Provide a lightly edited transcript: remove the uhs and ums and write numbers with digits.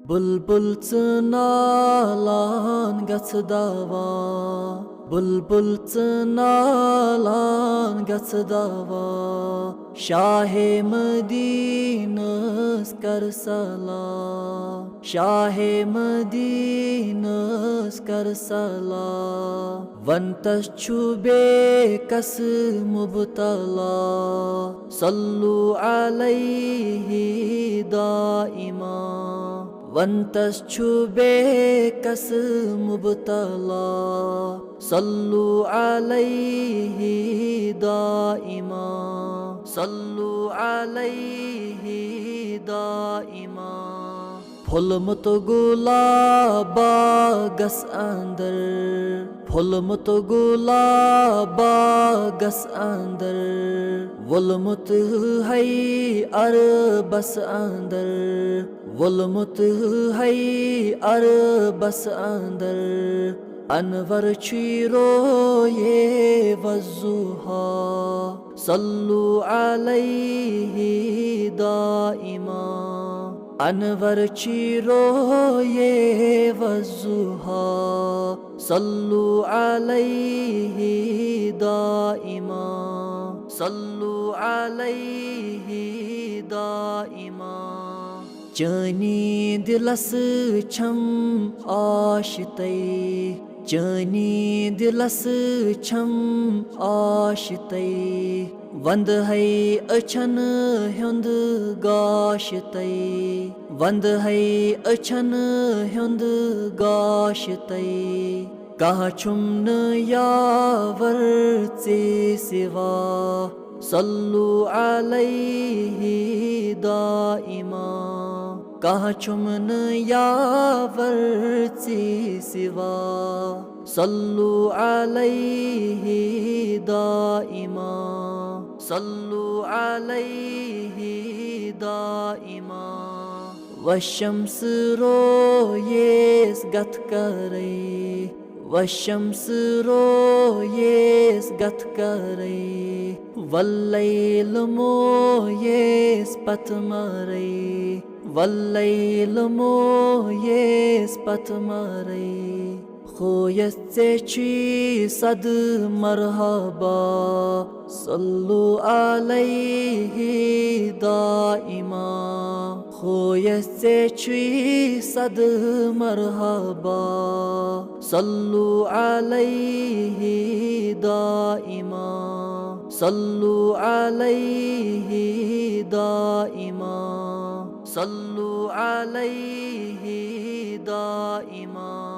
बुलबुल नालान गछ दावा बुलबुल नालान गछ दावा शाहे मदीनस कर सला शाहे मदीनस कर सला वंतस छुबे कस मुबतला सल्लु अलैहि दाइमा वंतस छुबे कस मुबतला सल्लु अलैहि दाइमा सल्लु अलैहि दाइमा फुलमत गुलाबा गस अंदर फुलमत गुलाबा गस अंदर वुलमत है अरबस अंदर वुलमत है अरबस अंदर अनवर चिरो ये वज़ुहा सल्लु अलैहि दाइमा अनवर चिरो ये वज़ुहा सल्लु अलैहि दाइमा सल्लु अलैहि दाइमा चानी दिलस छम आशितै चानी दिलस छम आशितै वंद है अछन हुंद गाशतै वंद है अछन हुंद गाशतै कहा छुम न यावर से सिवा सल्लु अलैहि दाइमा कहा छुम न यावर से सिवा सल्लु अलैहि दाइमा सल्लु अलैहि दाइमा वशम्स रोयेस गत करे वशम्स रोयेस गत करे वल्लैल मोयेस पत मरे वल्लैल मोयेस पत मरे खोयस से ची सद मरहबा सल्लु अलैहि दाइमा खोयस से ची सद मरहबा सल्लु अलैहि दाइमा सल्लु अलैहि दाइमा सल्लु अलैहि दाइमा।